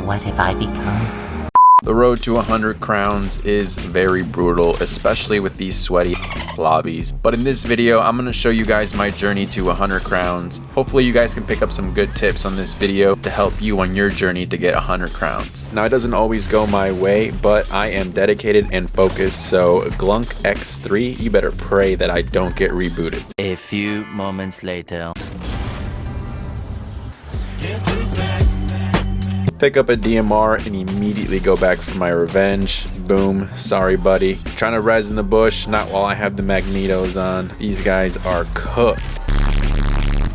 what have I become? The road to 100 crowns is very brutal, especially with these sweaty lobbies. But in this video, I'm going to show you guys my journey to 100 crowns. Hopefully you guys can pick up some good tips on this video to help you on your journey to get 100 crowns. Now it doesn't always go my way, but I am dedicated and focused, so Ch.5S3, you better pray that I don't get rebooted. A few moments later. Pick up a DMR and immediately go back for my revenge. Boom, sorry buddy. Trying to res in the bush, not while I have the magnetos on. These guys are cooked.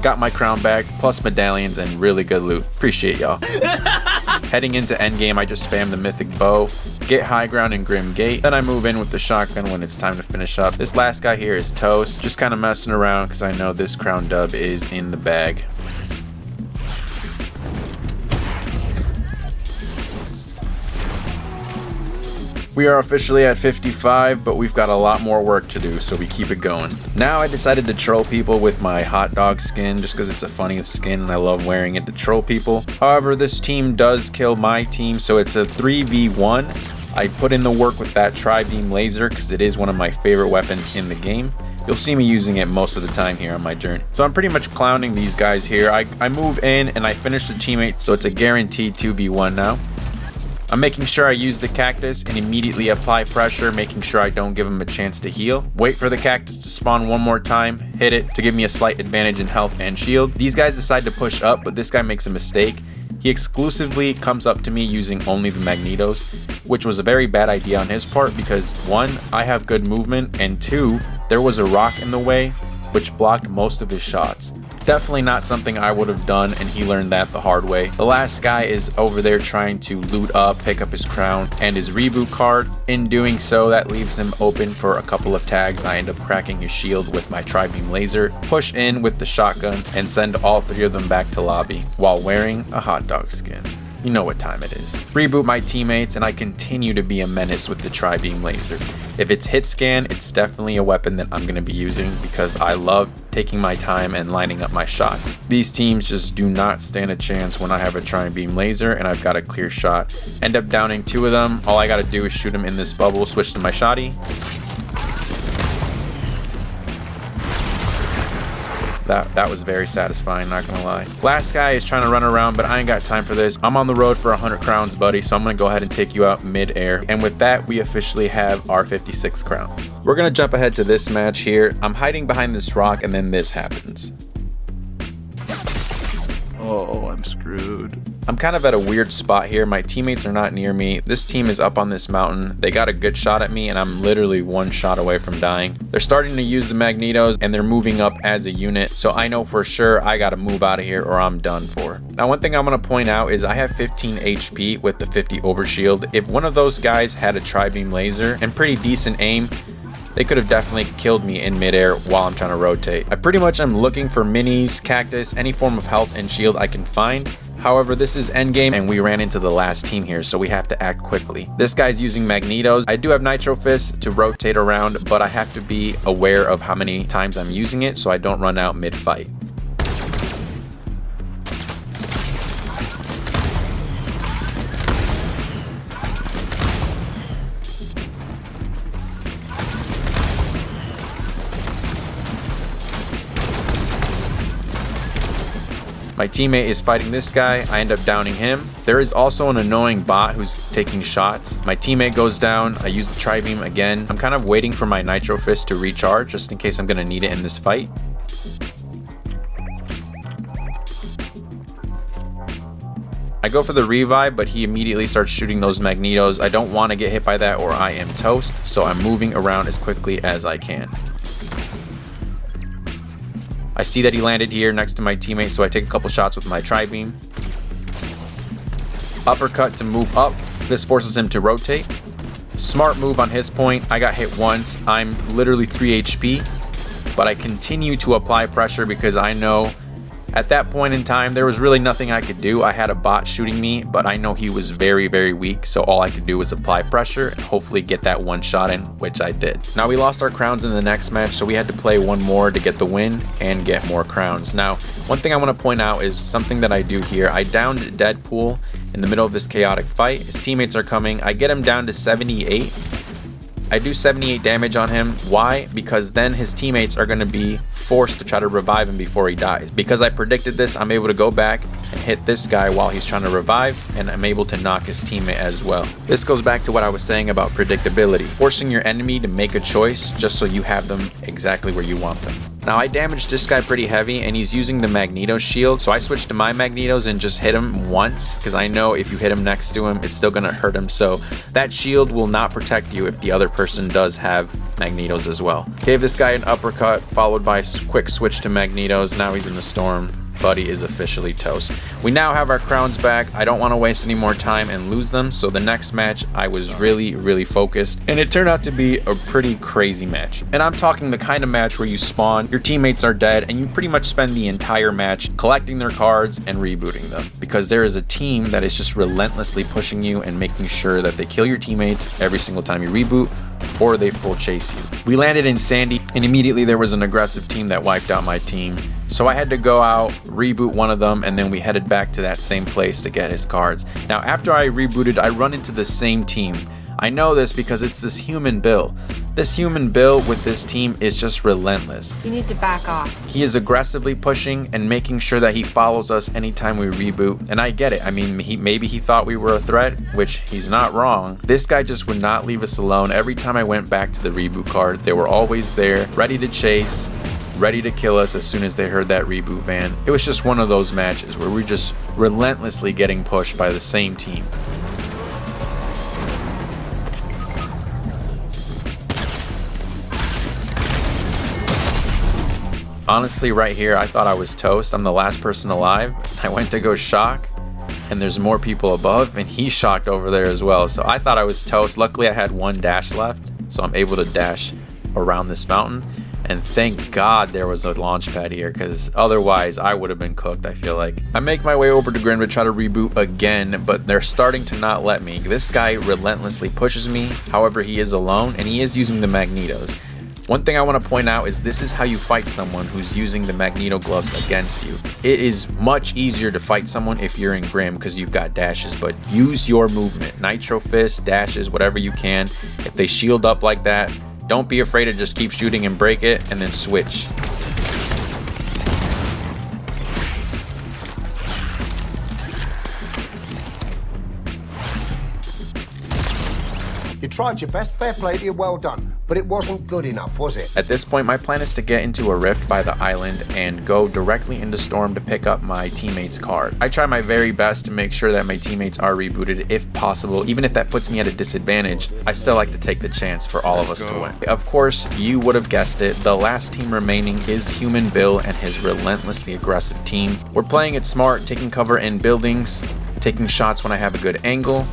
Got my crown back, plus medallions and really good loot. Appreciate y'all. Heading into endgame, I just spam the mythic bow, get high ground in Grim Gate, then I move in with the shotgun when it's time to finish up. This last guy here is toast, just kind of messing around because I know this crown dub is in the bag. We are officially at 55, but we've got a lot more work to do, so we keep it going. Now I decided to troll people with my hot dog skin just because it's a funny skin and I love wearing it to troll people. However, this team does kill my team, so it's a 3v1. I put in the work with that tri-beam laser because it is one of my favorite weapons in the game. You'll see me using it most of the time here on my journey. So I'm pretty much clowning these guys here. I move in and I finish the teammate, so it's a guaranteed 2v1 now. I'm making sure I use the cactus and immediately apply pressure, making sure I don't give him a chance to heal. Wait for the cactus to spawn one more time, hit it to give me a slight advantage in health and shield. These guys decide to push up, but this guy makes a mistake. He exclusively comes up to me using only the magnetos, which was a very bad idea on his part because 1, I have good movement, and 2, there was a rock in the way, which blocked most of his shots. Definitely not something I would have done, and he learned that the hard way. The last guy is over there trying to loot up, pick up his crown and his reboot card. In doing so, that leaves him open for a couple of tags. I end up cracking his shield with my tri-beam laser, push in with the shotgun, and send all 3 of them back to lobby while wearing a hot dog skin. You know what time it is. Reboot my teammates, and I continue to be a menace with the tri-beam laser. If it's hit scan, it's definitely a weapon that I'm going to be using because I love taking my time and lining up my shots. These teams just do not stand a chance when I have a tri-beam laser and I've got a clear shot. End up downing 2 of them. All I got to do is shoot them in this bubble, switch to my shotty. That was very satisfying, not gonna lie. Last guy is trying to run around, but I ain't got time for this. I'm on the road for 100 crowns, buddy, so I'm gonna go ahead and take you out mid-air. And with that, we officially have our 56th crown. We're gonna jump ahead to this match here. I'm hiding behind this rock, and then this happens. Oh, I'm screwed. I'm kind of at a weird spot here. My teammates are not near me. This team is up on this mountain. They got a good shot at me and I'm literally 1 shot away from dying. They're starting to use the magnetos and they're moving up as a unit. So I know for sure I gotta move out of here or I'm done for. Now one thing I'm gonna point out is I have 15 HP with the 50 overshield. If one of those guys had a tri-beam laser and pretty decent aim, they could have definitely killed me in midair while I'm trying to rotate. I pretty much am looking for minis, cactus, any form of health and shield I can find. However, this is endgame and we ran into the last team here, so we have to act quickly. This guy's using magnetos. I do have nitro fist to rotate around, but I have to be aware of how many times I'm using it so I don't run out mid-fight. My teammate is fighting this guy. I end up downing him. There is also an annoying bot who's taking shots. My teammate goes down. I use the tri-beam again. I'm kind of waiting for my nitro fist to recharge just in case I'm gonna need it in this fight. I go for the revive, but he immediately starts shooting those magnetos. I don't want to get hit by that or I am toast, so I'm moving around as quickly as I can. I see that he landed here next to my teammate, so I take a couple shots with my tri-beam. Uppercut to move up. This forces him to rotate. Smart move on his point. I got hit once. I'm literally 3 HP, but I continue to apply pressure because I know At that point in time, there was really nothing I could do. I had a bot shooting me, but I know he was very, very weak, so all I could do was apply pressure and hopefully get that one shot in, which I did. Now, we lost our crowns in the next match, so we had to play one more to get the win and get more crowns. Now, one thing I want to point out is something that I do here. I downed Deadpool in the middle of this chaotic fight. His teammates are coming. I get him down to 78. I do 78 damage on him. Why? Because then his teammates are going to be forced to try to revive him before he dies. Because I predicted this, I'm able to go back and hit this guy while he's trying to revive, and I'm able to knock his teammate as well. This goes back to what I was saying about predictability, forcing your enemy to make a choice just so you have them exactly where you want them. Now, I damaged this guy pretty heavy, and he's using the Magneto shield, so I switched to my Magnetos and just hit him once, because I know if you hit him next to him, it's still going to hurt him, so that shield will not protect you if the other person does have Magnetos as well. Gave this guy an uppercut, followed by a quick switch to Magnetos. Now he's in the storm. Buddy is officially toast. We now have our crowns back. I don't want to waste any more time and lose them, so the next match I was really focused, and it turned out to be a pretty crazy match. And I'm talking the kind of match where you spawn, your teammates are dead, and you pretty much spend the entire match collecting their cards and rebooting them, because there is a team that is just relentlessly pushing you and making sure that they kill your teammates every single time you reboot, or they full chase you. We landed in Sandy, and immediately there was an aggressive team that wiped out my team. So I had to go out, reboot one of them, and then we headed back to that same place to get his cards. Now, after I rebooted, I run into the same team. I know this because it's this human Bill. This human Bill with this team is just relentless. You need to back off. He is aggressively pushing and making sure that he follows us anytime we reboot. And I get it. I mean, maybe he thought we were a threat, which he's not wrong. This guy just would not leave us alone. Every time I went back to the reboot card, they were always there, ready to chase, ready to kill us as soon as they heard that reboot van. It was just one of those matches where we're just relentlessly getting pushed by the same team. Honestly, right here, I thought I was toast. I'm the last person alive. I went to go shock, and there's more people above, and he's shocked over there as well. So I thought I was toast. Luckily, I had one dash left, so I'm able to dash around this mountain. And thank God there was a launch pad here, because otherwise I would have been cooked, I feel like. I make my way over to Grim to try to reboot again, but they're starting to not let me. This guy relentlessly pushes me. However, he is alone, and he is using the Magnetos. One thing I want to point out is this is how you fight someone who's using the Magneto gloves against you. It is much easier to fight someone if you're in Grim because you've got dashes, but use your movement. Nitro Fist, dashes, whatever you can. If they shield up like that, don't be afraid to just keep shooting and break it and then switch. You tried your best, fair play to you, well done. But it wasn't good enough, was it? At this point, my plan is to get into a rift by the island and go directly into Storm to pick up my teammate's card. I try my very best to make sure that my teammates are rebooted if possible. Even if that puts me at a disadvantage, I still like to take the chance for all of us to win. Of course, you would have guessed it, the last team remaining is Human Bill and his relentlessly aggressive team. We're playing it smart, taking cover in buildings, taking shots when I have a good angle.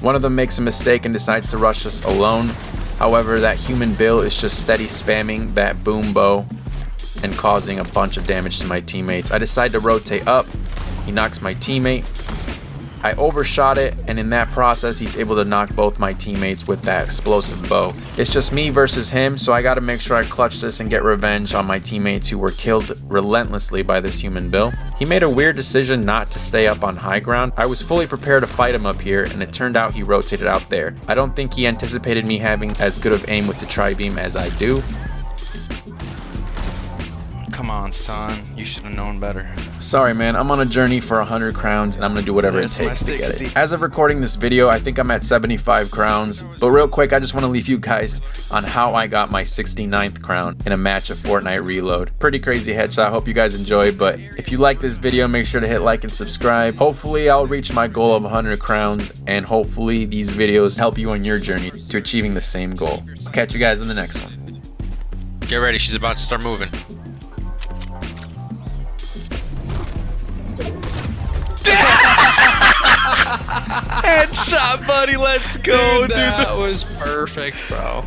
One of them makes a mistake and decides to rush us alone. However, that human Bill is just steady spamming that boom bow and causing a bunch of damage to my teammates. I decide to rotate up. He knocks my teammate. I overshot it, and in that process, he's able to knock both my teammates with that explosive bow. It's just me versus him, so I gotta make sure I clutch this and get revenge on my teammates who were killed relentlessly by this human Bill. He made a weird decision not to stay up on high ground. I was fully prepared to fight him up here, and it turned out he rotated out there. I don't think he anticipated me having as good of aim with the tri-beam as I do. Come on, son. You should have known better. Sorry, man. I'm on a journey for 100 crowns, and I'm gonna do whatever it takes to get it. As of recording this video, I think I'm at 75 crowns. But real quick, I just want to leave you guys on how I got my 69th crown in a match of Fortnite Reload. Pretty crazy headshot. Hope you guys enjoyed. But if you like this video, make sure to hit like and subscribe. Hopefully, I'll reach my goal of 100 crowns, and hopefully these videos help you on your journey to achieving the same goal. I'll catch you guys in the next one. Get ready. She's about to start moving. Headshot, buddy. Let's go, dude. That was perfect, bro.